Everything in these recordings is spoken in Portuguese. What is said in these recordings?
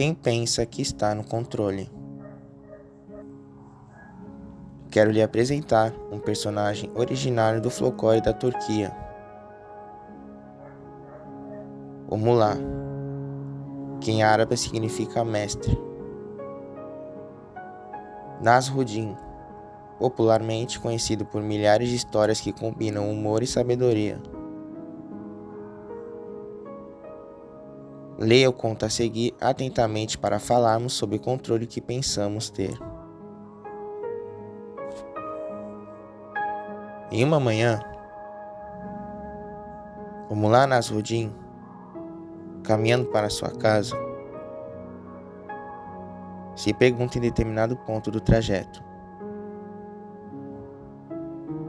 quem pensa que está no controle. Quero lhe apresentar um personagem originário do folclore da Turquia, o Mullah, que em árabe significa mestre. Nasruddin, popularmente conhecido por milhares de histórias que combinam humor e sabedoria. Leia o conto a seguir atentamente para falarmos sobre o controle que pensamos ter. Em uma manhã, o Mullah Nasruddin, caminhando para sua casa, se pergunta em determinado ponto do trajeto: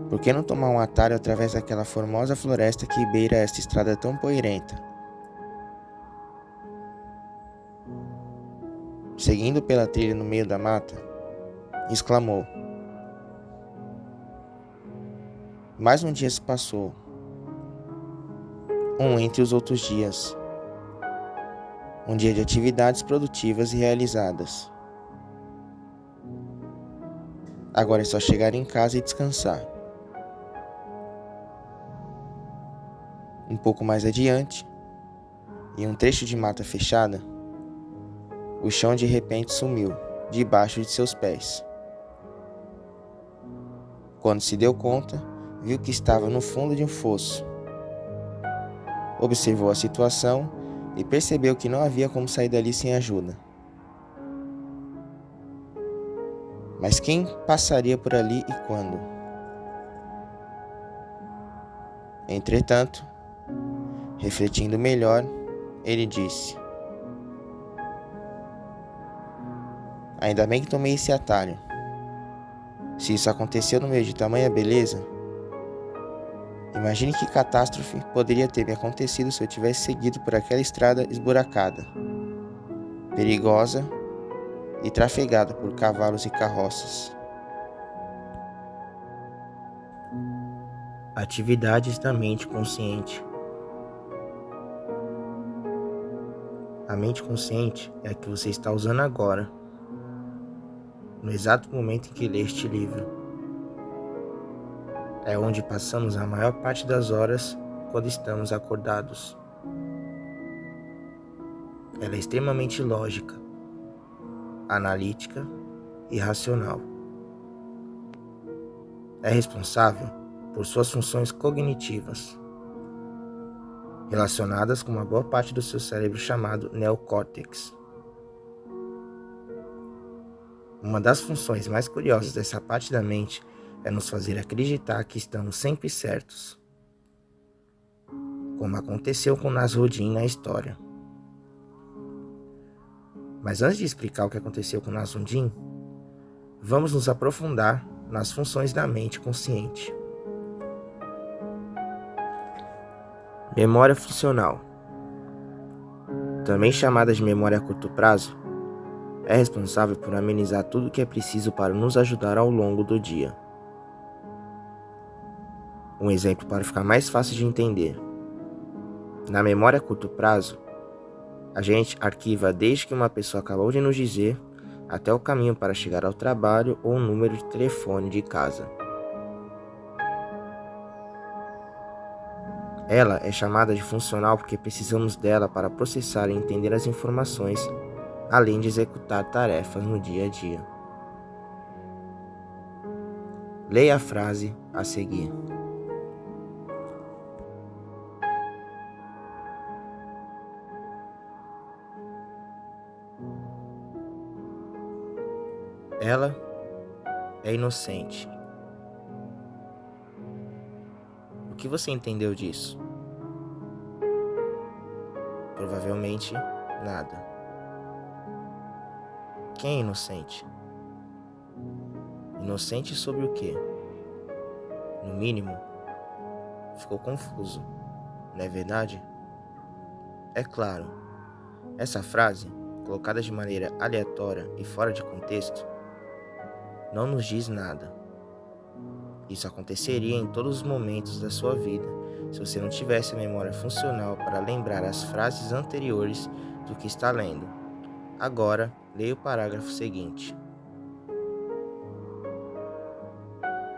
por que não tomar um atalho através daquela formosa floresta que beira esta estrada tão poeirenta? Seguindo pela trilha no meio da mata, exclamou: mais um dia se passou, um entre os outros dias, um dia de atividades produtivas e realizadas. Agora é só chegar em casa e descansar. Um pouco mais adiante, em um trecho de mata fechada, o chão de repente sumiu debaixo de seus pés. Quando se deu conta, viu que estava no fundo de um fosso. Observou a situação e percebeu que não havia como sair dali sem ajuda. Mas quem passaria por ali e quando? Entretanto, refletindo melhor, ele disse: ainda bem que tomei esse atalho. Se isso aconteceu no meio de tamanha beleza, imagine que catástrofe poderia ter me acontecido se eu tivesse seguido por aquela estrada esburacada, perigosa e trafegada por cavalos e carroças. Atividades da mente consciente. A mente consciente é a que você está usando agora, no exato momento em que lê este livro. É onde passamos a maior parte das horas quando estamos acordados. Ela é extremamente lógica, analítica e racional. É responsável por suas funções cognitivas, relacionadas com uma boa parte do seu cérebro chamado neocórtex. Uma das funções mais curiosas dessa parte da mente é nos fazer acreditar que estamos sempre certos, como aconteceu com Nasruddin na história. Mas antes de explicar o que aconteceu com Nasruddin, vamos nos aprofundar nas funções da mente consciente. Memória funcional, também chamada de memória a curto prazo, é responsável por amenizar tudo o que é preciso para nos ajudar ao longo do dia. Um exemplo para ficar mais fácil de entender. Na memória a curto prazo, a gente arquiva desde que uma pessoa acabou de nos dizer até o caminho para chegar ao trabalho ou o número de telefone de casa. Ela é chamada de funcional porque precisamos dela para processar e entender as informações, além de executar tarefas no dia a dia. Leia a frase a seguir. Ela é inocente. O que você entendeu disso? Provavelmente nada. Quem é inocente? Inocente sobre o quê? No mínimo, ficou confuso, não é verdade? É claro, essa frase, colocada de maneira aleatória e fora de contexto, não nos diz nada. Isso aconteceria em todos os momentos da sua vida, se você não tivesse a memória funcional para lembrar as frases anteriores do que está lendo, Agora, leia o parágrafo seguinte.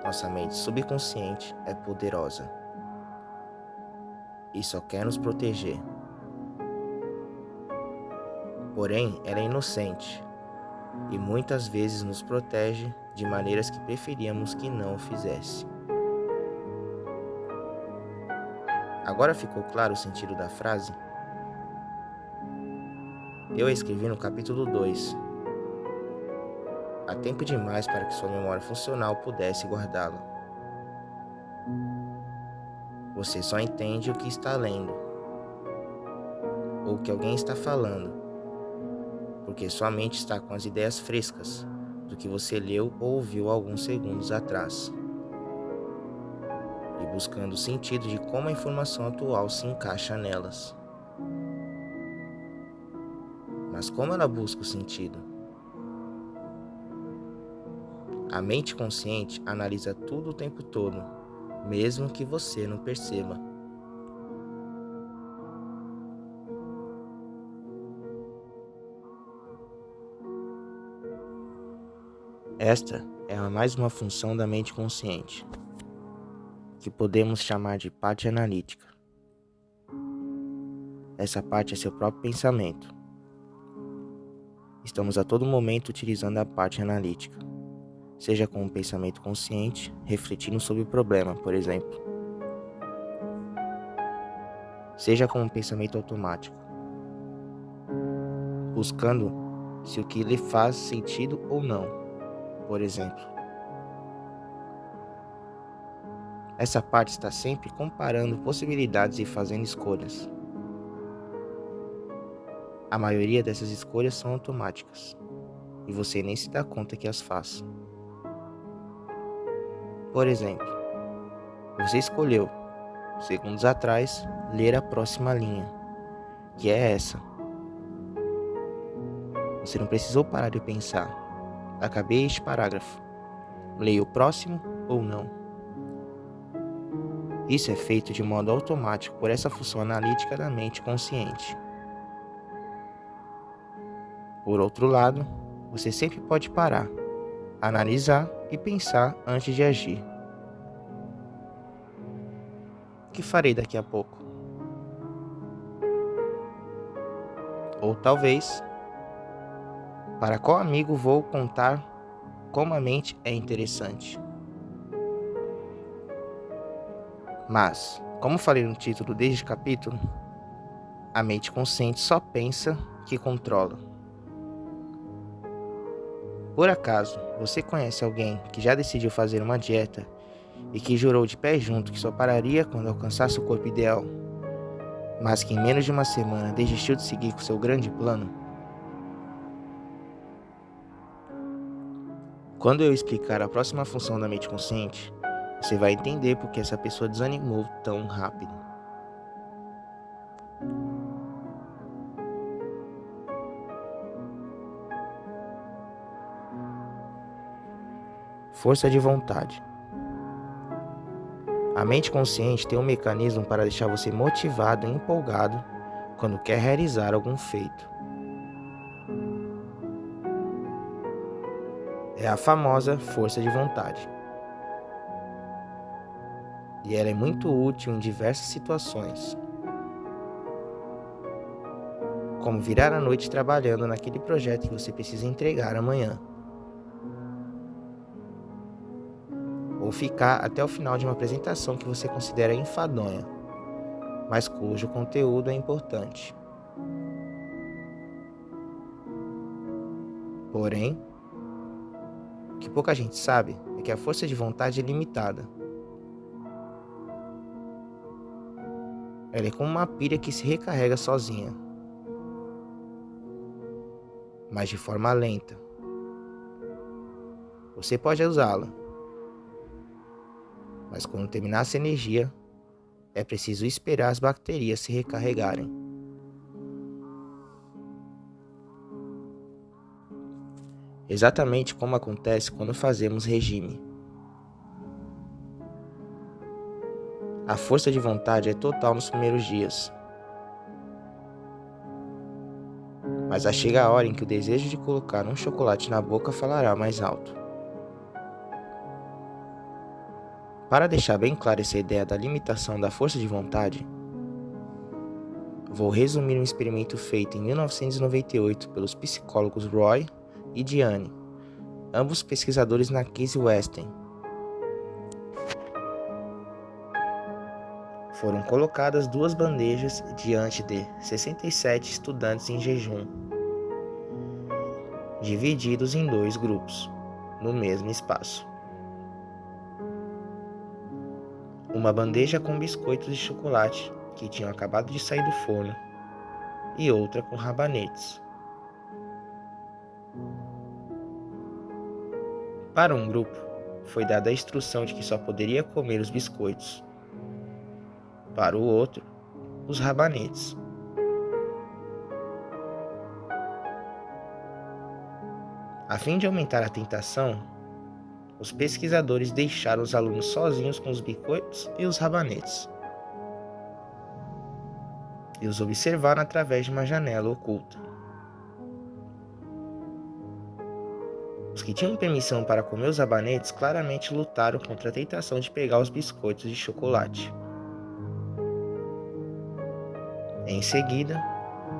Nossa mente subconsciente é poderosa e só quer nos proteger. Porém, ela é inocente e muitas vezes nos protege de maneiras que preferíamos que não o fizesse. Agora ficou claro o sentido da frase? Eu a escrevi no capítulo 2. Há tempo demais para que sua memória funcional pudesse guardá-la. Você só entende o que está lendo ou o que alguém está falando, porque sua mente está com as ideias frescas do que você leu ou ouviu alguns segundos atrás, e buscando o sentido de como a informação atual se encaixa nelas. Mas como ela busca o sentido? A mente consciente analisa tudo o tempo todo, mesmo que você não perceba. Esta é mais uma função da mente consciente, que podemos chamar de parte analítica. Essa parte é seu próprio pensamento. Estamos a todo momento utilizando a parte analítica, seja com um pensamento consciente, refletindo sobre o problema, por exemplo, seja com um pensamento automático, buscando se o que lhe faz sentido ou não, por exemplo. Essa parte está sempre comparando possibilidades e fazendo escolhas. A maioria dessas escolhas são automáticas, e você nem se dá conta que as faz. Por exemplo, você escolheu, segundos atrás, ler a próxima linha, que é essa. Você não precisou parar de pensar. Acabei este parágrafo. Leia o próximo ou não? Isso é feito de modo automático por essa função analítica da mente consciente. Por outro lado, você sempre pode parar, analisar e pensar antes de agir. O que farei daqui a pouco? Ou talvez, para qual amigo vou contar como a mente é interessante? Mas, como falei no título deste capítulo, a mente consciente só pensa que controla. Por acaso, você conhece alguém que já decidiu fazer uma dieta e que jurou de pé junto que só pararia quando alcançasse o corpo ideal, mas que em menos de uma semana desistiu de seguir com seu grande plano? Quando eu explicar a próxima função da mente consciente, você vai entender por que essa pessoa desanimou tão rápido. Força de vontade. A mente consciente tem um mecanismo para deixar você motivado e empolgado quando quer realizar algum feito. É a famosa força de vontade. E ela é muito útil em diversas situações, como virar a noite trabalhando naquele projeto que você precisa entregar amanhã, ou ficar até o final de uma apresentação que você considera enfadonha, mas cujo conteúdo é importante. Porém, o que pouca gente sabe é que a força de vontade é limitada. Ela é como uma pilha que se recarrega sozinha, mas de forma lenta. Você pode usá-la, mas quando terminar essa energia, é preciso esperar as baterias se recarregarem. Exatamente como acontece quando fazemos regime. A força de vontade é total nos primeiros dias, Mas chega a hora em que o desejo de colocar um chocolate na boca falará mais alto. Para deixar bem clara essa ideia da limitação da força de vontade, vou resumir um experimento feito em 1998 pelos psicólogos Roy e Diane, ambos pesquisadores na Case Western. Foram colocadas 2 bandejas diante de 67 estudantes em jejum, divididos em 2 grupos, no mesmo espaço. Uma bandeja com biscoitos de chocolate que tinham acabado de sair do forno e outra com rabanetes. Para um grupo, foi dada a instrução de que só poderia comer os biscoitos. Para o outro, os rabanetes. A fim de aumentar a tentação, os pesquisadores deixaram os alunos sozinhos com os biscoitos e os rabanetes, e os observaram através de uma janela oculta. Os que tinham permissão para comer os rabanetes claramente lutaram contra a tentação de pegar os biscoitos de chocolate. Em seguida,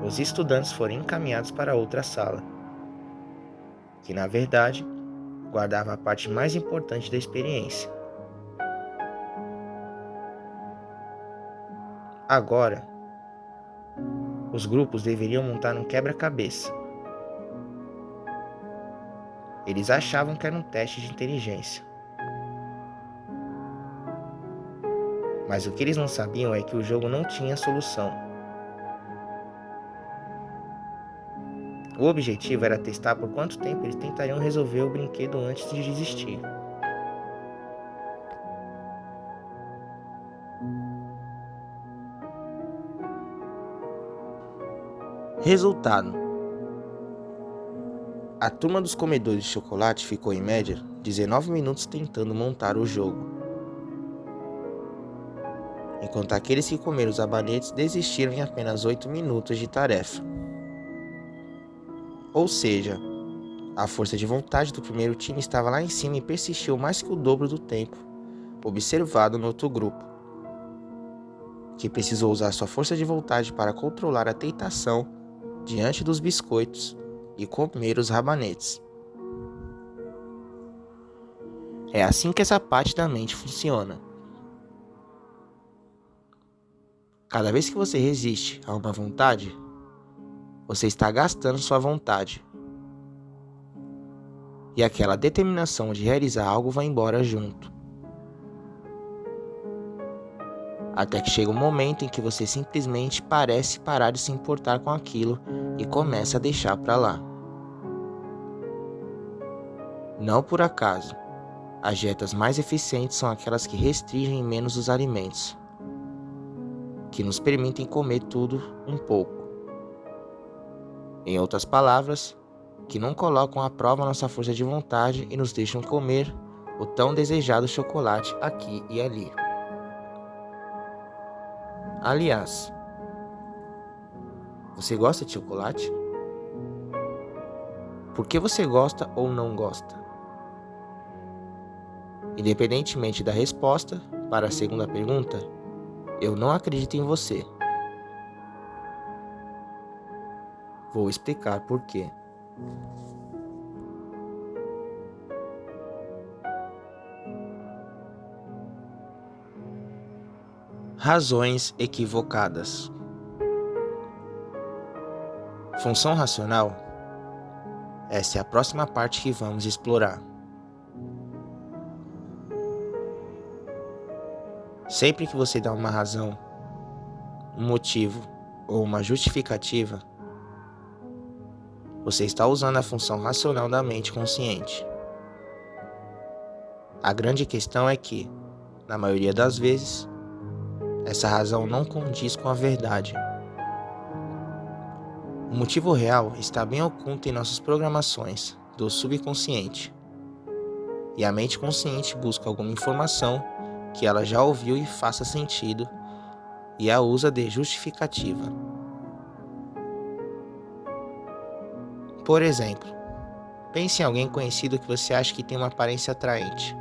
os estudantes foram encaminhados para outra sala, que na verdade guardava a parte mais importante da experiência. Agora, os grupos deveriam montar um quebra-cabeça. Eles achavam que era um teste de inteligência. Mas o que eles não sabiam é que o jogo não tinha solução. O objetivo era testar por quanto tempo eles tentariam resolver o brinquedo antes de desistir. Resultado: a turma dos comedores de chocolate ficou em média 19 minutos tentando montar o jogo, enquanto aqueles que comeram os rabanetes desistiram em apenas 8 minutos de tarefa. Ou seja, a força de vontade do primeiro time estava lá em cima e persistiu mais que o dobro do tempo observado no outro grupo, que precisou usar sua força de vontade para controlar a tentação diante dos biscoitos e comer os rabanetes. É assim que essa parte da mente funciona. Cada vez que você resiste a uma vontade, você está gastando sua vontade. E aquela determinação de realizar algo vai embora junto. Até que chega um momento em que você simplesmente parece parar de se importar com aquilo e começa a deixar para lá. Não por acaso, as dietas mais eficientes são aquelas que restringem menos os alimentos, que nos permitem comer tudo um pouco. Em outras palavras, que não colocam à prova nossa força de vontade e nos deixam comer o tão desejado chocolate aqui e ali. Aliás, você gosta de chocolate? Por que você gosta ou não gosta? Independentemente da resposta para a segunda pergunta, eu não acredito em você. Vou explicar por quê. Razões equivocadas. Função racional? Essa é a próxima parte que vamos explorar. Sempre que você dá uma razão, um motivo ou uma justificativa, você está usando a função racional da mente consciente. A grande questão é que, na maioria das vezes, essa razão não condiz com a verdade. O motivo real está bem oculto em nossas programações do subconsciente. E a mente consciente busca alguma informação que ela já ouviu e faça sentido e a usa de justificativa. Por exemplo, pense em alguém conhecido que você acha que tem uma aparência atraente.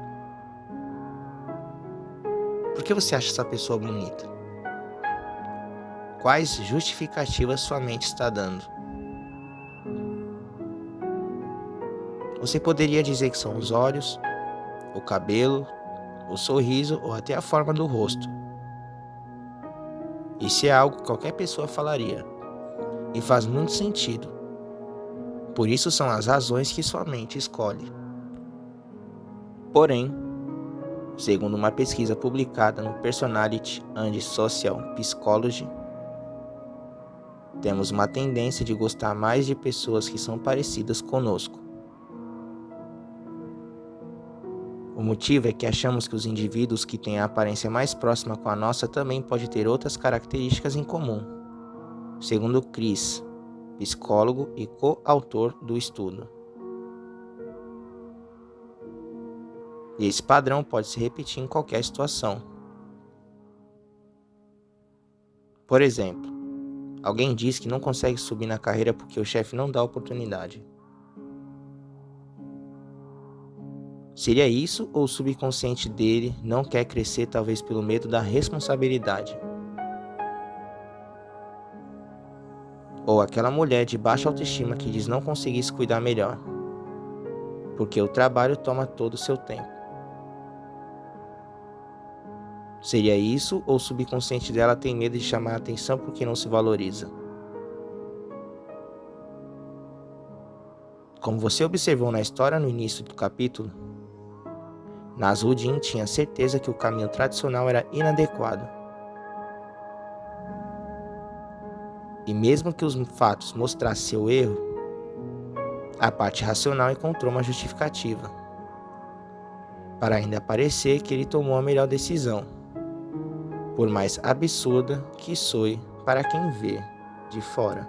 Por que você acha essa pessoa bonita? Quais justificativas sua mente está dando? Você poderia dizer que são os olhos, o cabelo, o sorriso ou até a forma do rosto. Isso é algo que qualquer pessoa falaria, e faz muito sentido. Por isso são as razões que sua mente escolhe. Porém, segundo uma pesquisa publicada no Personality and Social Psychology, temos uma tendência de gostar mais de pessoas que são parecidas conosco. O motivo é que achamos que os indivíduos que têm a aparência mais próxima com a nossa também podem ter outras características em comum, segundo Chris, psicólogo e coautor do estudo. E esse padrão pode se repetir em qualquer situação. Por exemplo, alguém diz que não consegue subir na carreira porque o chefe não dá oportunidade. Seria isso ou o subconsciente dele não quer crescer talvez pelo medo da responsabilidade? Ou aquela mulher de baixa autoestima que diz não conseguir se cuidar melhor, porque o trabalho toma todo o seu tempo. Seria isso ou o subconsciente dela tem medo de chamar a atenção porque não se valoriza? Como você observou na história no início do capítulo, Nasruddin tinha certeza que o caminho tradicional era inadequado. E mesmo que os fatos mostrassem seu erro, a parte racional encontrou uma justificativa, para ainda parecer que ele tomou a melhor decisão, por mais absurda que soe para quem vê de fora.